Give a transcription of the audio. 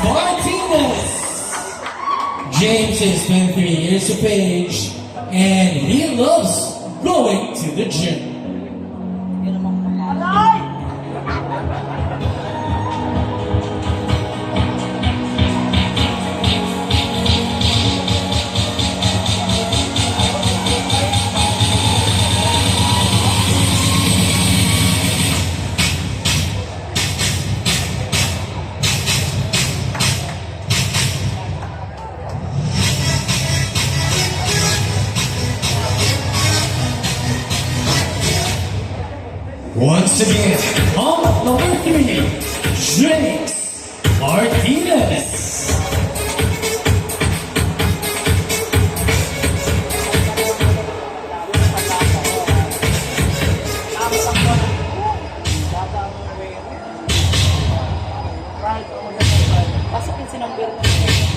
Martinez. James is 23 years of age and he loves going to the gym. Once again, on number 3, James Martinez. Pasok yung sinambir.